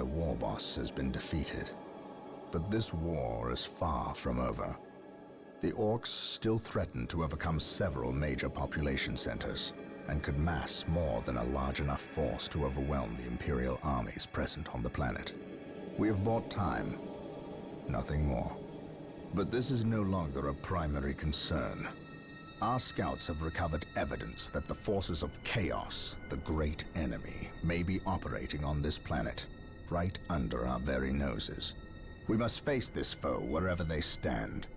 their war boss has been defeated. But this war is far from over. The orcs still threaten to overcome several major population centers and could mass more than a large enough force to overwhelm the Imperial armies present on the planet. We have bought time, nothing more. But this is no longer a primary concern. Our scouts have recovered evidence that the forces of chaos, the great enemy, may be operating on this planet, right under our very noses. We must face this foe wherever they stand.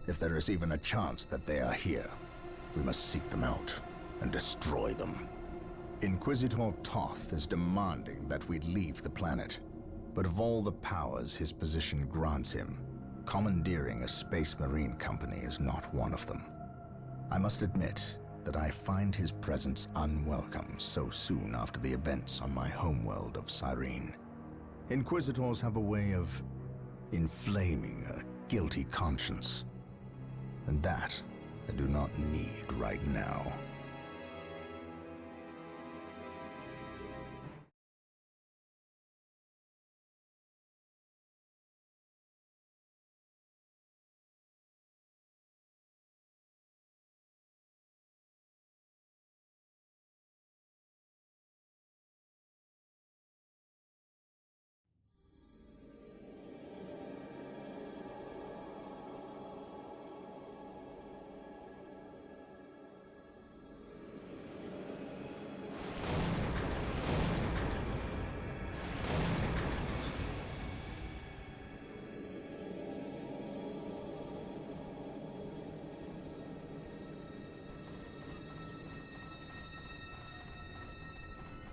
If there is even a chance that they are here, we must seek them out and destroy them. Inquisitor Toth is demanding that we leave the planet, but of all the powers his position grants him, commandeering a space marine company is not one of them. I must admit that I find his presence unwelcome so soon after the events on my homeworld of Cyrene. Inquisitors have a way of inflaming a guilty conscience, and that I do not need right now.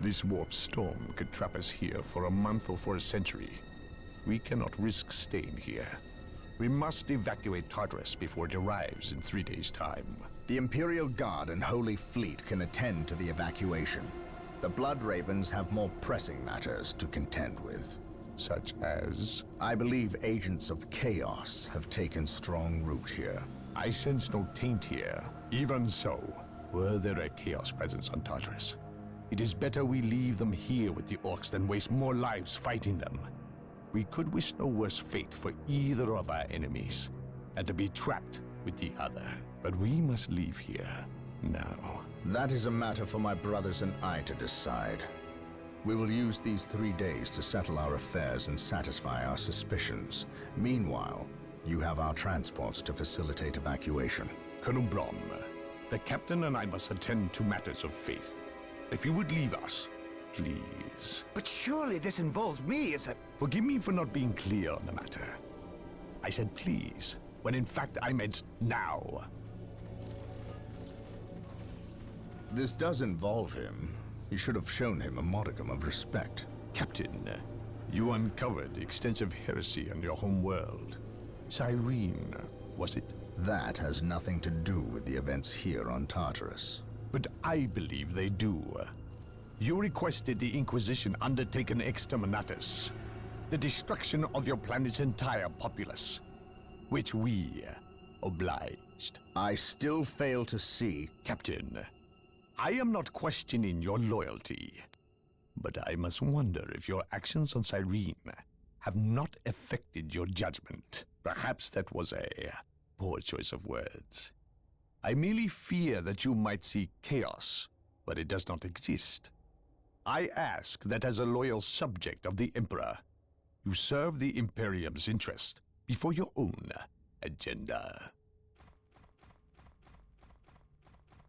This warp storm could trap us here for a month or for a century. We cannot risk staying here. We must evacuate Tartarus before it arrives in 3 days' time. The Imperial Guard and Holy Fleet can attend to the evacuation. The Blood Ravens have more pressing matters to contend with. Such as? I believe agents of chaos have taken strong root here. I sense no taint here. Even so, were there a chaos presence on Tartarus, it is better we leave them here with the orcs than waste more lives fighting them. We could wish no worse fate for either of our enemies than to be trapped with the other. But we must leave here now. That is a matter for my brothers and I to decide. We will use these 3 days to settle our affairs and satisfy our suspicions. Meanwhile, you have our transports to facilitate evacuation. Colonel Brom, the captain and I must attend to matters of faith. If you would leave us, please. But surely this involves me as a... Forgive me for not being clear on the matter. I said please, when in fact I meant now. This does involve him. You should have shown him a modicum of respect. Captain, you uncovered extensive heresy on your home world. Cyrene, was it? That has nothing to do with the events here on Tartarus. But I believe they do. You requested the Inquisition undertake an exterminatus, the destruction of your planet's entire populace, which we obliged. I still fail to see... Captain, I am not questioning your loyalty, but I must wonder if your actions on Cyrene have not affected your judgment. Perhaps that was a poor choice of words. I merely fear that you might see chaos, but it does not exist. I ask that as a loyal subject of the Emperor, you serve the Imperium's interest before your own agenda.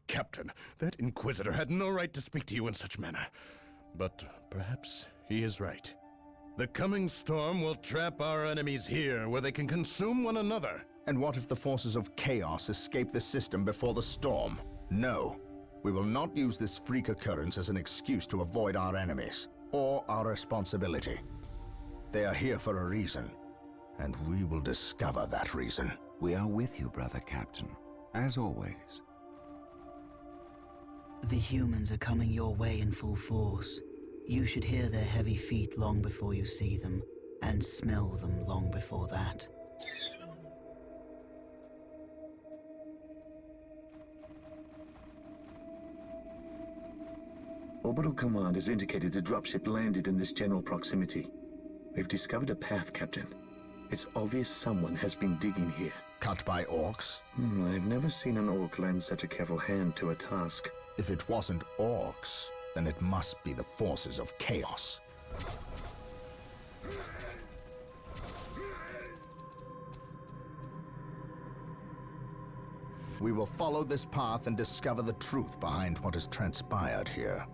Captain, that Inquisitor had no right to speak to you in such manner. But perhaps he is right. The coming storm will trap our enemies here, where they can consume one another. And what if the forces of chaos escape the system before the storm? No. We will not use this freak occurrence as an excuse to avoid our enemies, or our responsibility. They are here for a reason, and we will discover that reason. We are with you, brother Captain, as always. The humans are coming your way in full force. You should hear their heavy feet long before you see them, and smell them long before that. Orbital Command has indicated the dropship landed in this general proximity. We've discovered a path, Captain. It's obvious someone has been digging here. Cut by orcs? I've never seen an orc lend such a careful hand to a task. If it wasn't orcs, then it must be the forces of chaos. We will follow this path and discover the truth behind what has transpired here.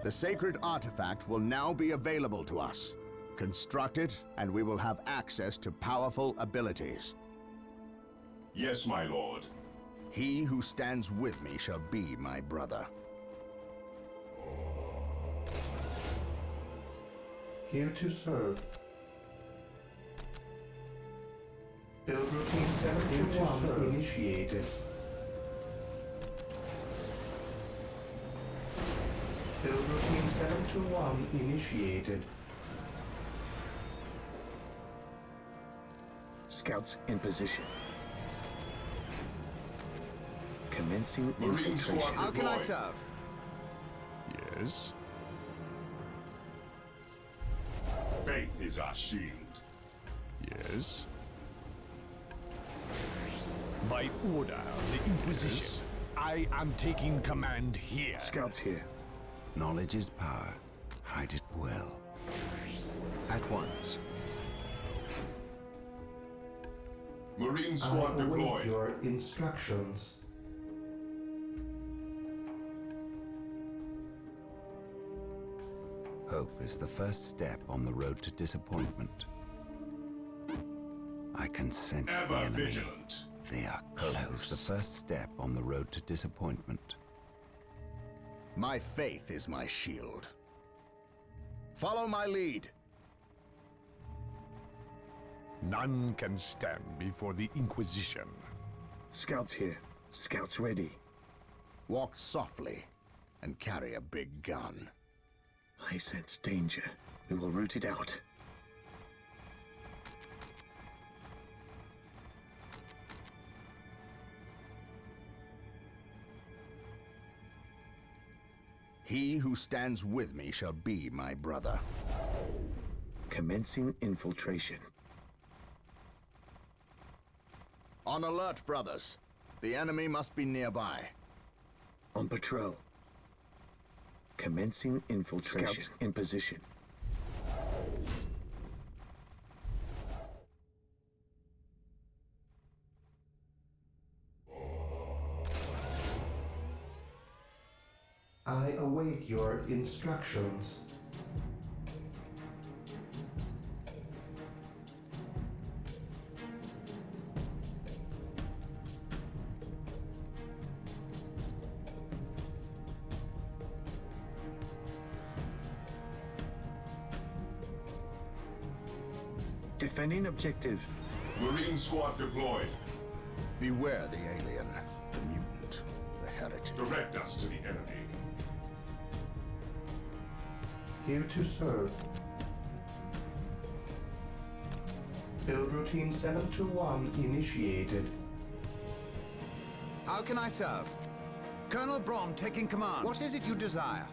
The sacred artifact will now be available to us. Construct it, and we will have access to powerful abilities. Yes, my lord. He who stands with me shall be my brother. Here to serve. Build routine 721 initiated. Build routine 721 initiated. Scouts in position. Commencing Marine infiltration. squad How can I deployed. serve? Yes? Faith is our shield. Yes? By order of the Inquisition, I am taking command here. Scouts here. Knowledge is power. Hide it well. At once. Marine I squad await deployed. your instructions. Hope is the first step on the road to disappointment. I can sense the Ever enemy. vigilant. They are close. The first step on the road to disappointment. My faith is my shield. Follow my lead. None can stand before the Inquisition. Scouts here. Scouts ready. Walk softly and carry a big gun. I sense danger. We will root it out. He who stands with me shall be my brother. Commencing infiltration. On alert, brothers. The enemy must be nearby. On patrol. Commencing infiltration. Scouts in position. I await your instructions. Defending objective. Marine squad deployed. Beware the alien, the mutant, the heretic. Direct us to the enemy. Here to serve. Build routine 721 initiated. How can I serve? Colonel Braun taking command. What is it you desire?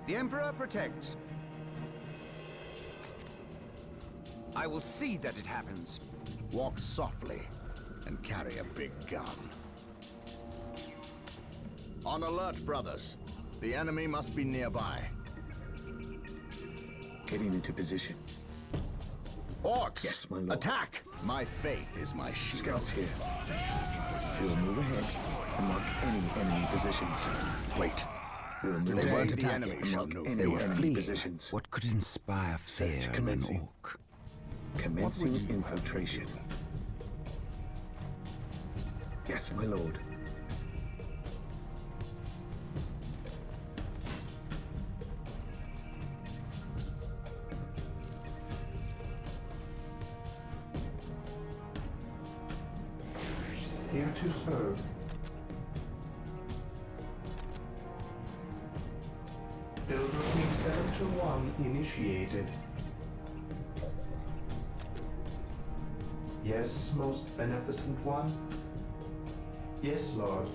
The Emperor protects. I will see that it happens. Walk softly and carry a big gun. On alert, brothers. The enemy must be nearby. Getting into position. Orcs! Yes, my lord. Attack! My faith is my shield. Scouts here. We will move ahead and mark any enemy positions. Wait. We will move They ahead weren't and attacking. mark any They were enemy fleeing. positions. What could inspire fear in an commencing. orc? Commencing What would you infiltration. have me Yes, my lord. Here to serve. Build routine 721 initiated. Yes, most beneficent one? Yes, Lord.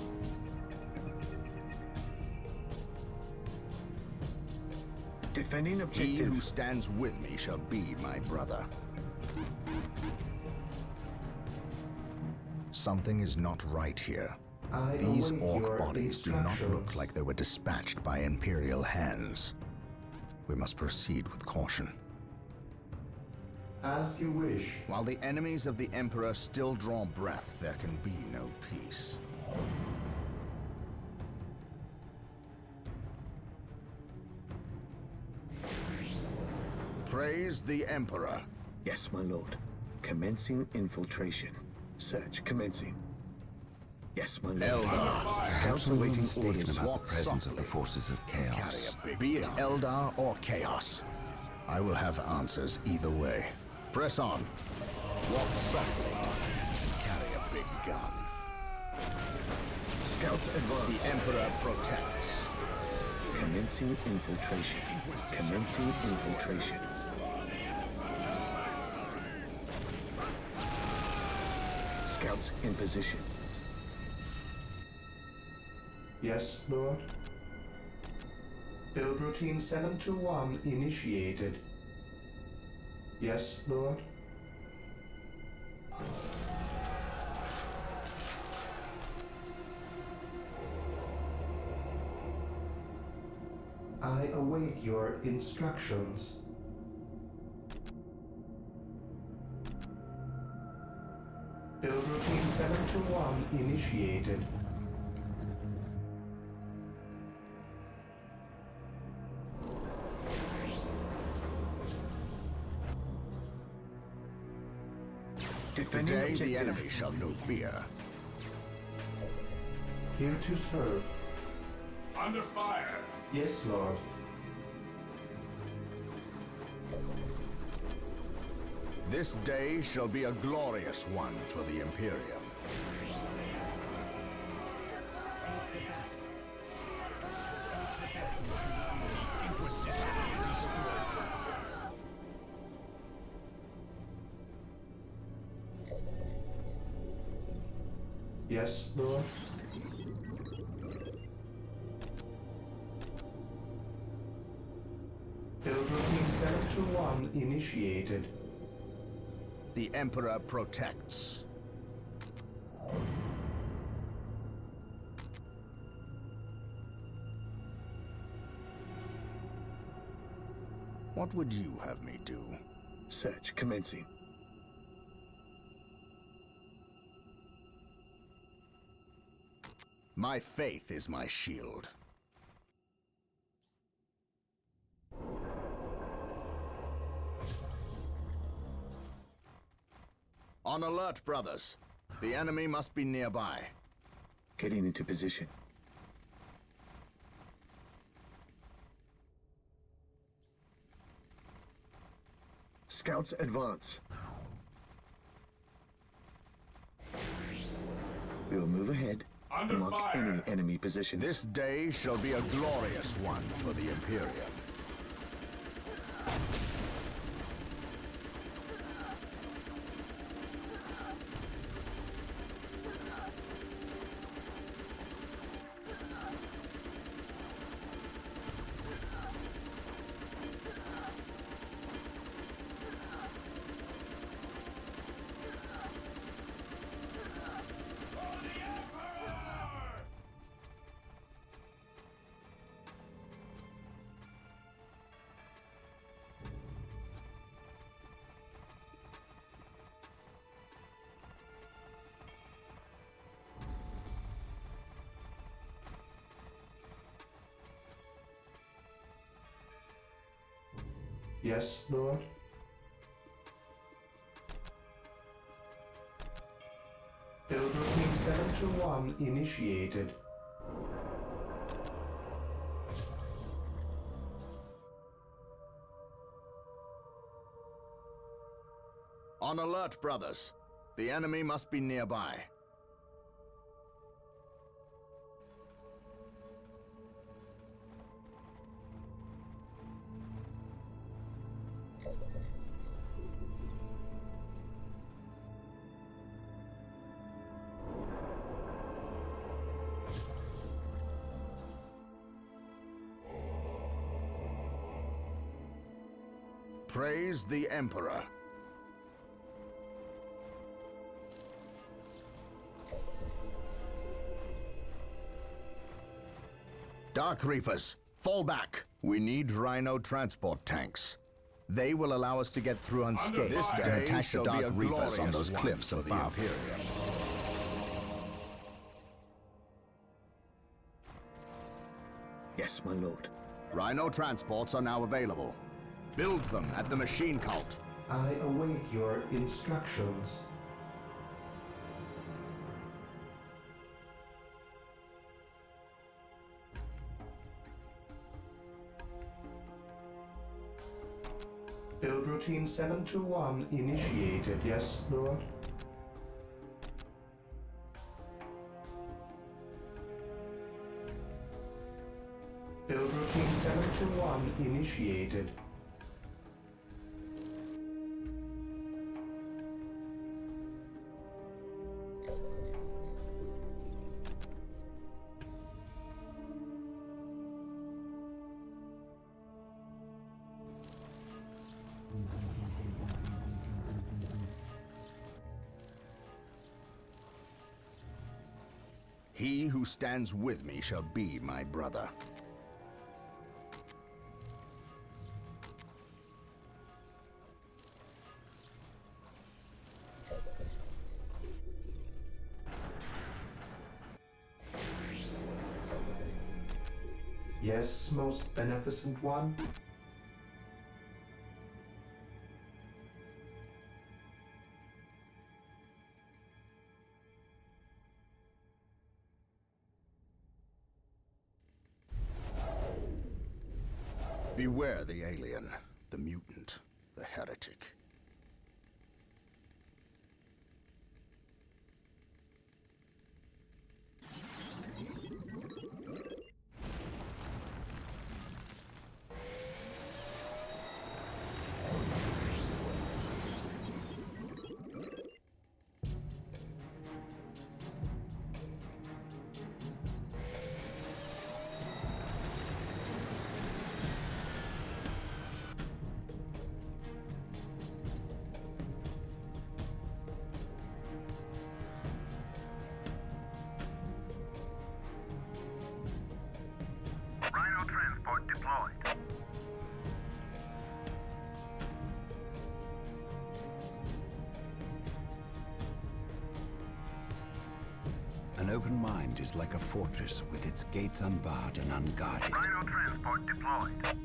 Defending He objective. who stands with me shall be my brother. Something is not right here. I These await orc your bodies do not look instructions. like they were dispatched by Imperial hands. We must proceed with caution. As you wish. While the enemies of the Emperor still draw breath, there can be no peace. Praise the Emperor. Yes, my lord. Commencing infiltration. Search commencing. Yes, my lord. Eldar. Scouts are waiting mistaken orders. about the Walk presence of softly. the forces of chaos. Be it Eldar or Chaos. I will have answers either way. Press on. Walk softly. Carry a big gun. Scouts advance. The Emperor protects. Commencing infiltration. Commencing infiltration. Scouts in position. Yes, Lord. Build routine 721 initiated. Yes, Lord. I await your instructions. Build routine 721 initiated. Defending Today the objective. enemy shall know fear. Here to serve. Under fire! Yes, Lord. This day shall be a glorious one for the Imperium. Yes, Lord. Build routine 721 initiated. The Emperor protects. What would you have me do? Search commencing. My faith is my shield. On alert, brothers. The enemy must be nearby. Getting into position. Scouts advance. We will move ahead Under and mark fire. any enemy positions. This day shall be a glorious one for the Imperium. Yes, Lord. Build routine 721 initiated. On alert, brothers. The enemy must be nearby. Praise the Emperor. Dark Reapers, fall back. We need Rhino transport tanks. They will allow us to get through unscathed and attack the Dark Reapers on those cliffs above. Yes, my lord. Rhino transports are now available. Build them at the machine cult. I await your instructions. Build routine 721 initiated. Yes, Lord. Build routine 721 initiated. He who stands with me shall be my brother. Yes, most beneficent one. Beware the alien, the mutant, the heretic. Rhino transport deployed. An open mind is like a fortress with its gates unbarred and unguarded. Rhino transport deployed.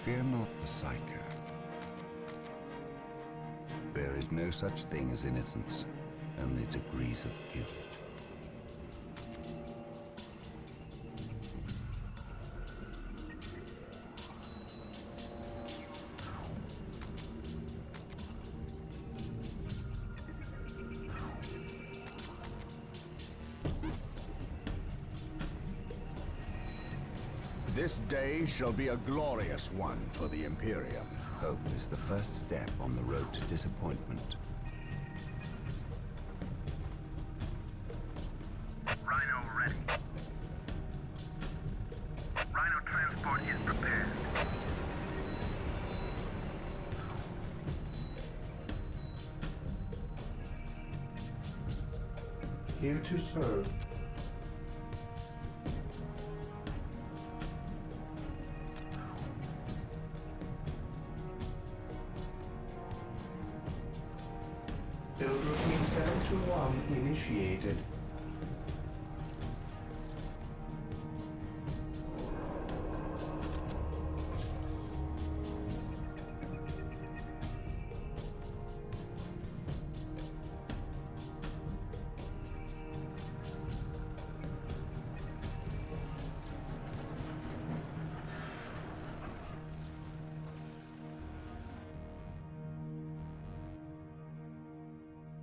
Fear not the Psyker. There is no such thing as innocence, only degrees of guilt. This day shall be a glorious one for the Imperium. Hope is the first step on the road to disappointment. Rhino ready. Rhino transport is prepared. Here to serve. Build routine 721 initiated.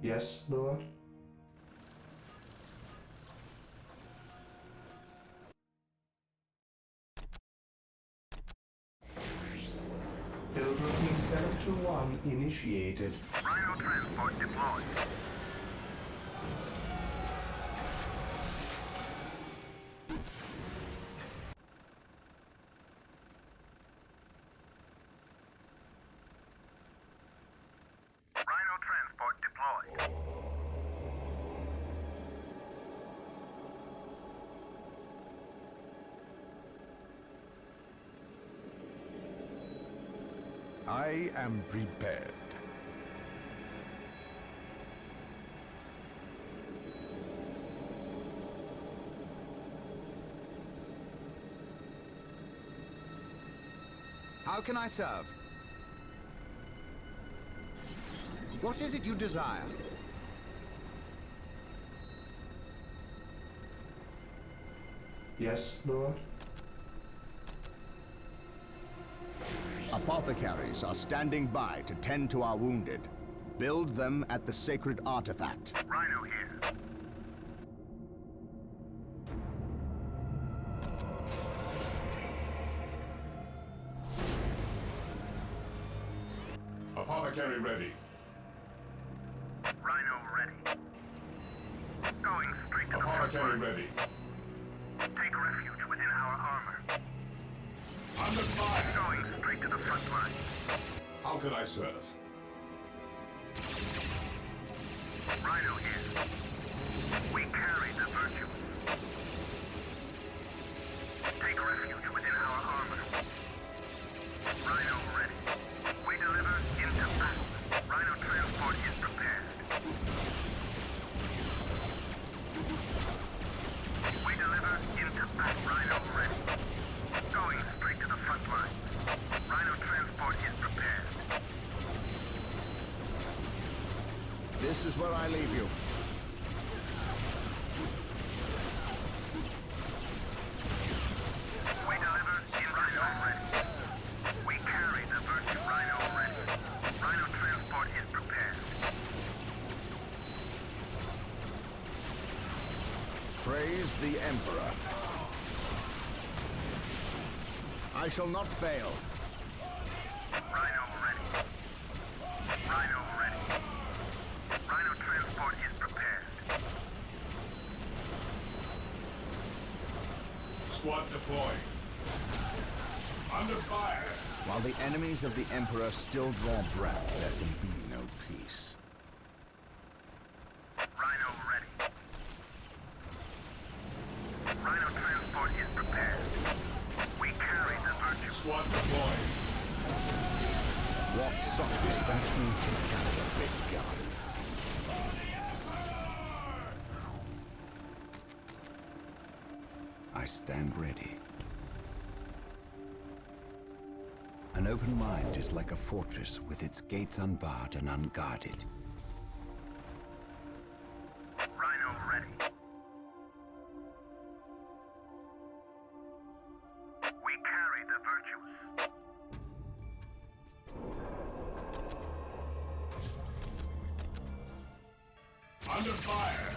Yes, Lord. Build routine 721 initiated. Rhino transport deployed. I am prepared. How can I serve? What is it you desire? Yes, Lord. Apothecaries are standing by to tend to our wounded. Build them at the sacred artifact. Rhino here. Apothecary ready. Rhino ready. Going straight to the front Apothecary lines. ready. Take refuge within our armor. Under fire. Going straight to the front line. How can I serve? Rhino here. We carry the virtues. Take refuge within our armor. Rhino ready. We deliver into battle. Rhino transport is prepared. We deliver into battle. Rhino ready. Going straight to the front lines. Rhino transport is prepared. This is where I leave you. We deliver in Rhino ready. We carry the virtue. Rhino ready. Rhino transport is prepared. Praise the Emperor. I shall not fail. Rhino ready. Rhino ready. Rhino transport is prepared. Squad deployed. Under fire. While the enemies of the Emperor still draw breath, there can be no peace. Rhino ready. Rhino transport is prepared. We carry the virtue. Squad deployed. Walk softly. Dispatch me to carry a big gun. I stand ready. An open mind is like a fortress with its gates unbarred and unguarded. Rhino ready. We carry the virtues. Under fire.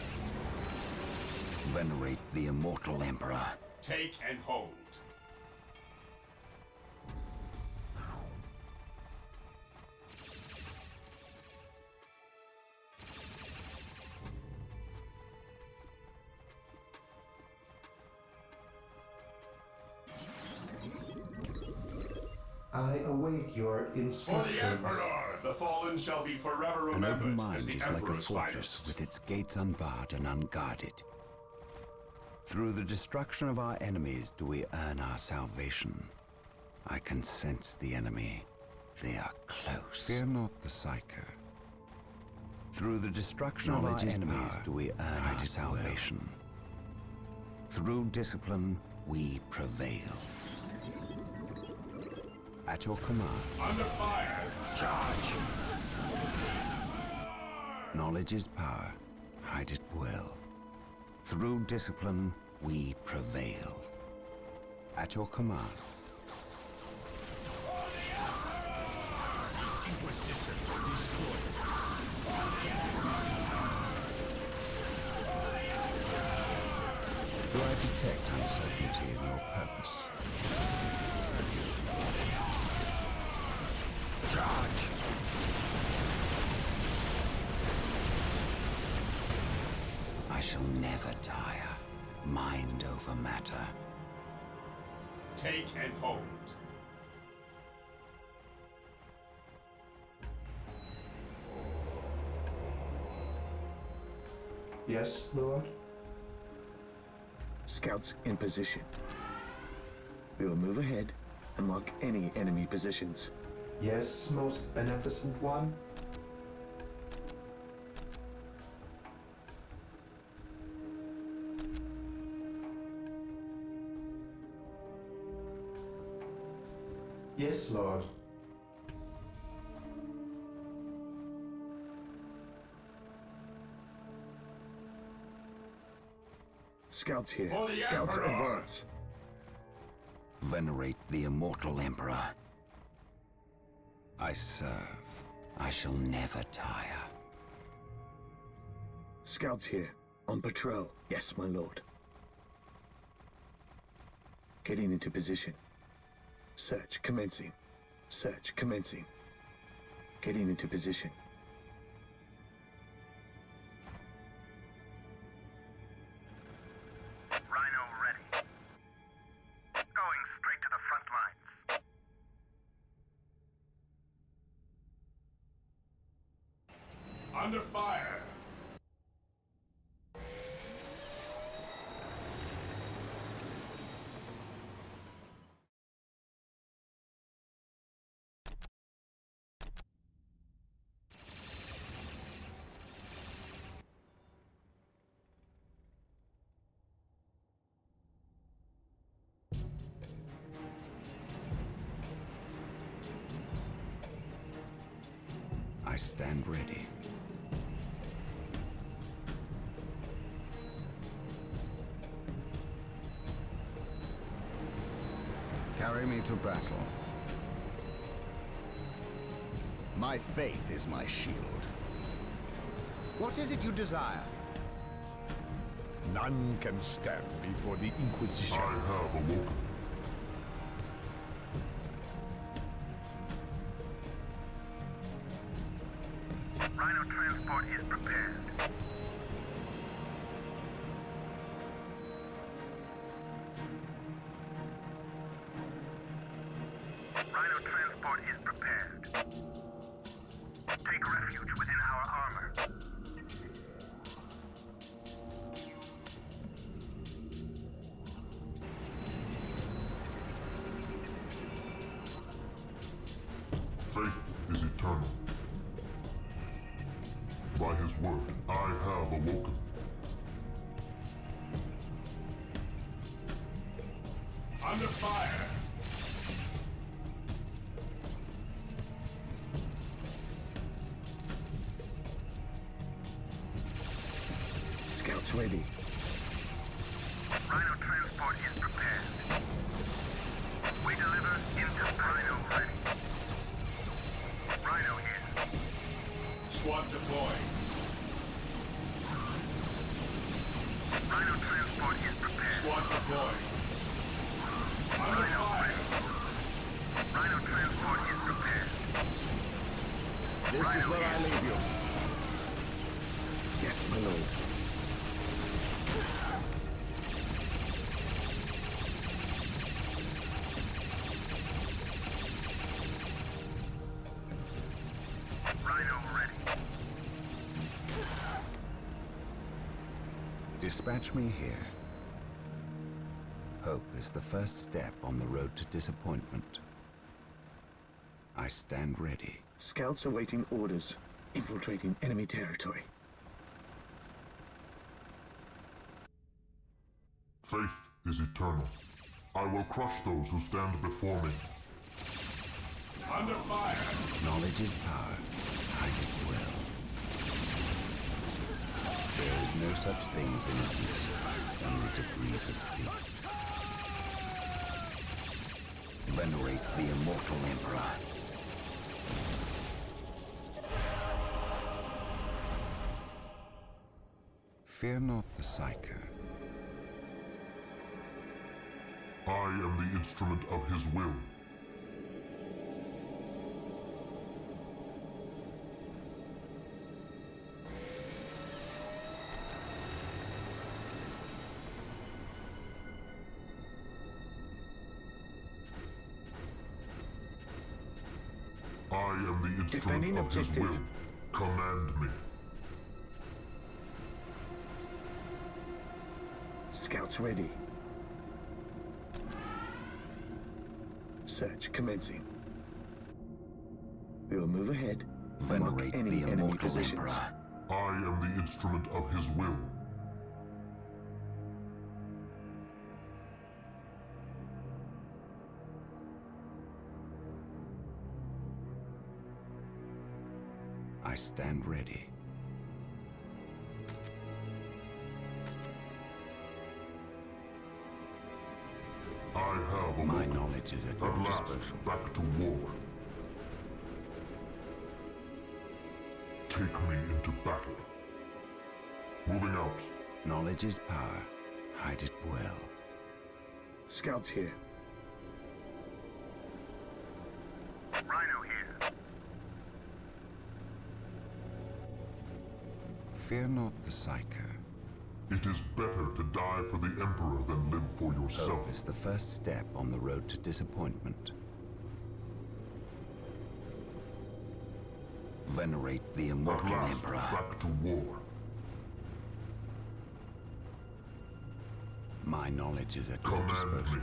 Venerate the immortal Emperor. Take and hold. I await your For the instructions. Emperor, the fallen shall be forever An remembered open as mind the is like a Emperor's fortress finest. with its gates unbarred and unguarded. Through the destruction of our enemies do we earn our salvation. I can sense the enemy. They are close. Fear not the Psyker. Through the destruction of our enemies do we earn our salvation. Through discipline, we prevail. At your command. Under fire. Charge. Knowledge is power. Hide it well. Through discipline, we prevail. At your command. Do I detect uncertainty in your purpose? Charge! I shall never tire. Mind over matter. Take and hold. Yes, Lord? Scouts in position. We will move ahead and mark any enemy positions. Yes, most beneficent one. Yes, Lord. Scouts here. For the Scouts Emperor! advance. Venerate the immortal Emperor. I serve. I shall never tire. Scouts here. On patrol. Yes, my lord. Getting into position. Search commencing. Search commencing. Getting into position. Rhino ready. Going straight to the front lines. Under fire! I stand ready. Carry me to battle. My faith is my shield. What is it you desire? None can stand before the Inquisition. I have awoken. Rhino transport is prepared. Rhino transport is prepared. Take refuge within our armor. Faith is eternal. By his word, I have awoken. Under fire! Scouts ready. Rhino transport is prepared. We deliver into Rhino ready. Rhino here. Squad deployed. Rhino transport is prepared. Squad deployed. Under Rhino fire! ready. Rhino transport is prepared. This is where I leave you. Yes, my lord. Rhino ready. Dispatch me here. Hope is the first step on the road to disappointment. I stand ready. Scouts awaiting orders. Infiltrating enemy territory. Faith is eternal. I will crush those who stand before me. Under fire! Knowledge is power. Hide it well. There is no such thing as innocence, only degrees of guilt. Venerate the immortal Emperor. Fear not the Psyker. I am the instrument of his will. I am the instrument Defending of his objective. will. Command me. Scouts ready. Search commencing. We will move ahead. Venerate Mark any the enemy immortal positions. Emperor. I am the instrument of his will. I stand ready. I have My awoken. knowledge is at your At last, disposal. back to war. Take me into battle. Moving out. Knowledge is power. Hide it well. Scouts here. Rhino here. Fear not the Psyker. It is better to die for the Emperor than live for yourself. Hope is the first step on the road to disappointment. Venerate the At immortal last, Emperor. back to war. My knowledge is at your Command disposal. me.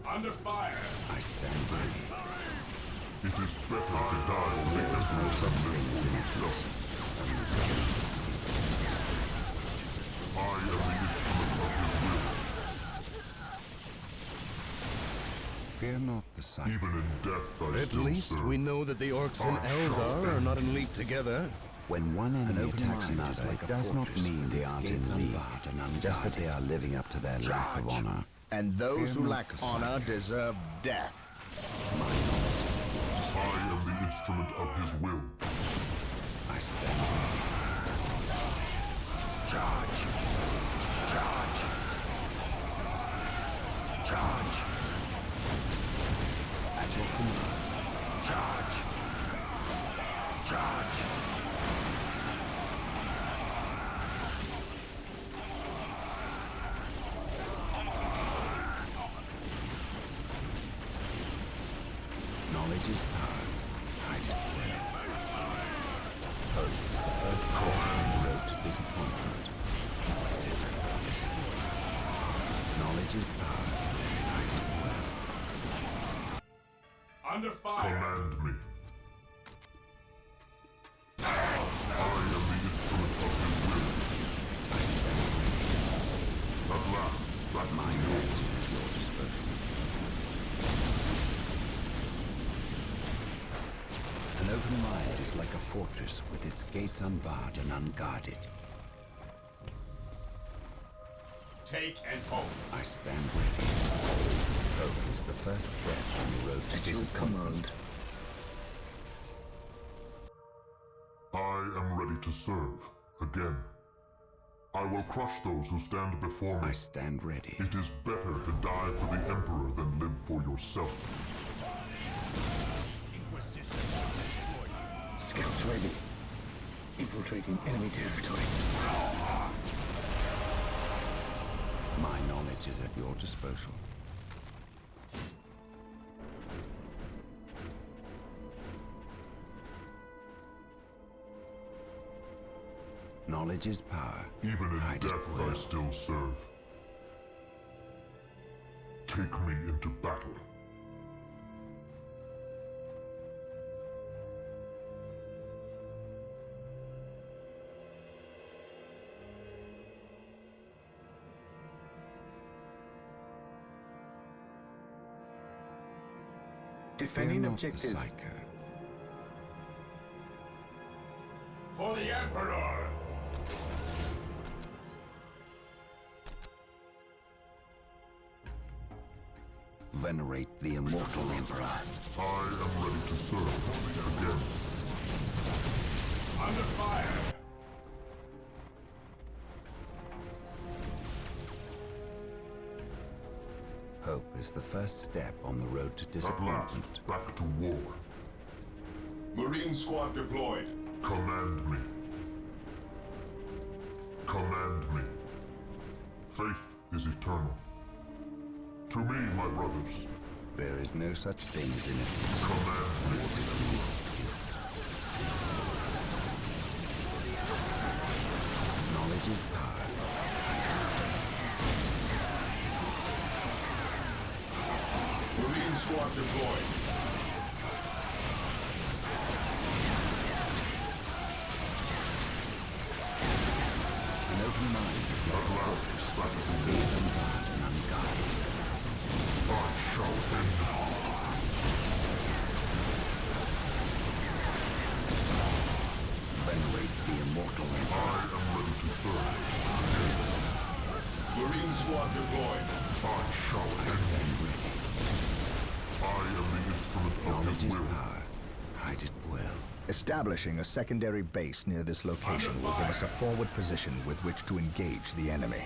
Under fire! I stand ready. It is better to die for the Emperor than live for yourself. I am the instrument of his will. Fear not the Psyker. Even in death, I At still least serve. we know that the orcs and I shall Eldar are not in league together. When one enemy attacks mind another, is like it a does not fortress mean with they its aren't gates in league, unbarred and just that unguarded. they are living up to their lack of honor. And those Fear who not lack the honor Psyker. deserve death. I am the instrument of his will. I stand ready. Charge! Charge! Charge! At your command. Charge! Charge! Knowledge is power. Hide it well. Hope is the first step on the road to disappointment. Knowledge is power. Hide it well. Under fire! Command me. I am the instrument of his will. I stand ready. At last, back to My war. knowledge is at your disposal. An open mind is like a fortress with its gates unbarred and unguarded. Take and hold. I stand ready. Hope is the first step on the road to At your disappointment. command. I am ready to serve. Again. I will crush those who stand before me. I stand ready. It is better to die for the Emperor than live for yourself. Scouts ready. Infiltrating enemy territory. My knowledge is at your disposal. Knowledge is power. Even in Hide it death, I well. still serve. Take me into battle. Defending Fear not the objective. Psyker. For the Emperor! Venerate the immortal Emperor. I am ready to serve. Again. Under fire! Hope is the first step on the road to At disappointment. last, back to war. Marine squad deployed. Command me. Command me. Faith is eternal. To me, my brothers, There is no such thing as innocence. command me. Knowledge is power. Marine squad deployed. open mind is like a fortress with its gates unbarred and unguarded. I shall end it. Venerate the immortal I am ready to serve. Marine squad deployed. I shall end Stand ready. I am the instrument of Knowledge his is will. power. Hide it well. Establishing a secondary base near this location will give us a forward position with which to engage the enemy.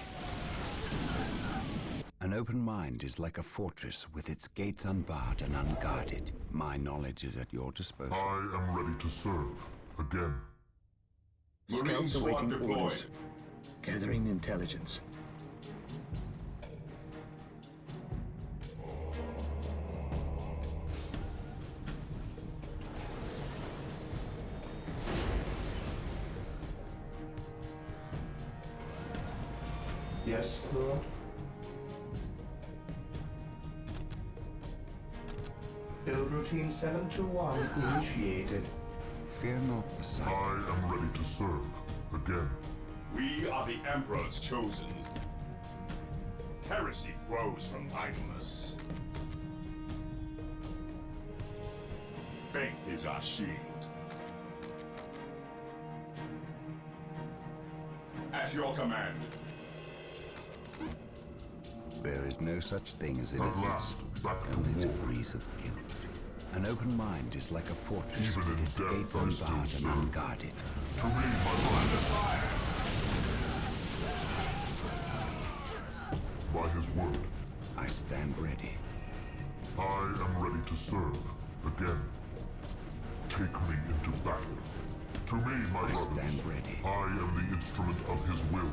An open mind is like a fortress with its gates unbarred and unguarded. My knowledge is at your disposal. I am ready to serve. Again. Marine Scouts squad awaiting deployed. orders. Gathering intelligence. Yes, Lord. Build routine 721 initiated. Fear not the sight. I am ready to serve. Again. We are the Emperor's chosen. Heresy grows from idleness. Faith is our shield. At your command. There is no such thing as At innocence, last, back to only war. degrees of guilt. An open mind is like a fortress Even with in its death, gates I still unbarred and serve. unguarded. To me, my lord. By his word, I stand ready. I am ready to serve. Again. Take me into battle. To me, my I brothers, stand ready. I am the instrument of his will.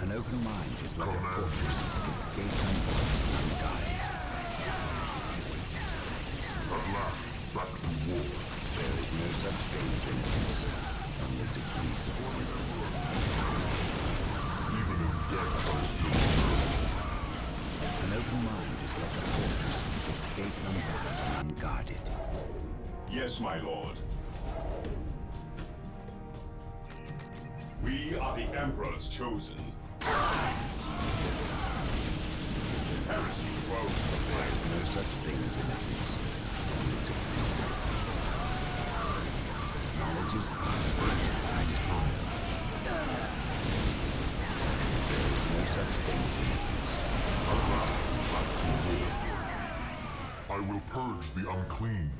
An open mind is like a Command. fortress with its gates unbarred and unguarded. At last, back to war. There is no such thing as innocence, only degrees of guilt. Even in death, I still serve. An open mind is like a fortress with its gates unbarred and unguarded. Yes, my lord. We are the Emperor's chosen. Heresy grows from There is no such thing as innocence, only degrees of guilt. Knowledge is power. Hide it well. There is no such thing as innocence. At last, back to war. I will purge the unclean.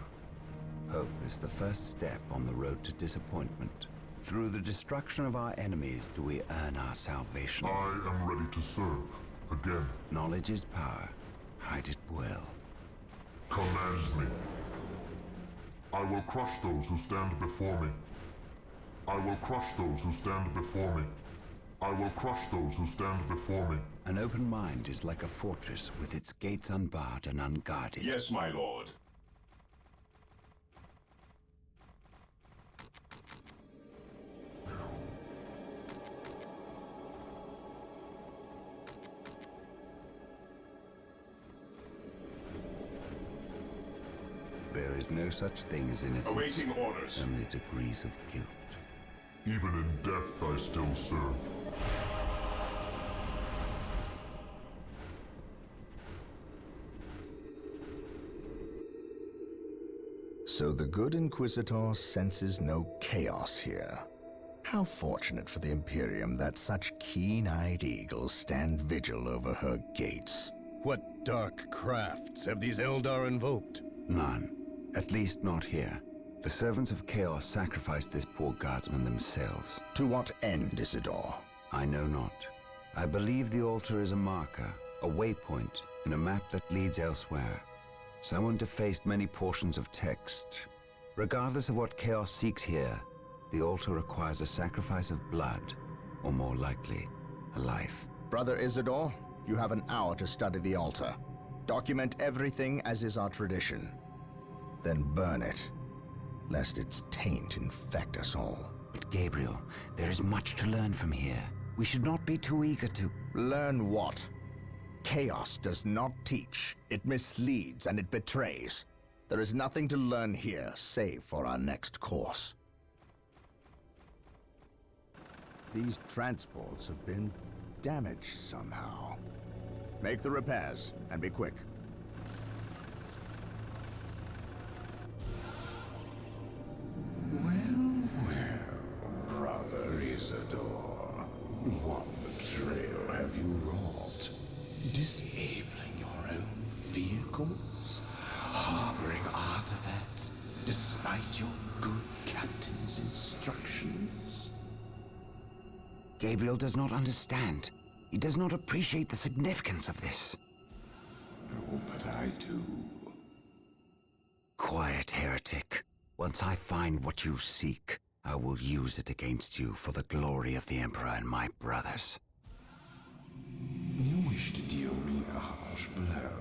Hope is the first step on the road to disappointment. Through the destruction of our enemies do we earn our salvation. I am ready to serve. Again. Knowledge is power. Hide it well. Command me. I will crush those who stand before me. I will crush those who stand before me. I will crush those who stand before me. An open mind is like a fortress with its gates unbarred and unguarded. Yes, my lord. There is no such thing as innocence. Awaiting orders. Only degrees of guilt. Even in death, I still serve. So the good Inquisitor senses no chaos here. How fortunate for the Imperium that such keen-eyed eagles stand vigil over her gates. What dark crafts have these Eldar invoked? None. At least not here. The servants of Chaos sacrificed this poor guardsman themselves. To what end, Isidore? I know not. I believe the altar is a marker, a waypoint, in a map that leads elsewhere. Someone defaced many portions of text. Regardless of what Chaos seeks here, the altar requires a sacrifice of blood, or more likely, a life. Brother Isidore, you have an hour to study the altar. Document everything as is our tradition. Then burn it, lest its taint infect us all. But Gabriel, there is much to learn from here. We should not be too eager to... Learn what? Chaos does not teach. It misleads and it betrays. There is nothing to learn here, save for our next course. These transports have been damaged somehow. Make the repairs, and be quick. Well, Brother Isidore, what betrayal have you wrought? Disabling your own vehicles? Harboring artifacts despite your good captain's instructions? Gabriel does not understand. He does not appreciate the significance of this. Oh, but I do. Quiet, heretic. Once I find what you seek, I will use it against you for the glory of the Emperor and my brothers. You wish to deal me a harsh blow,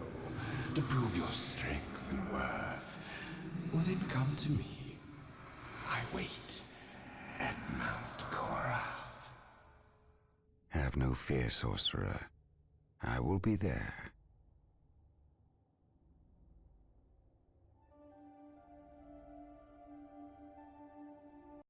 to prove your strength and worth. Well, then come to me. I wait at Mount Korath. Have no fear, sorcerer. I will be there.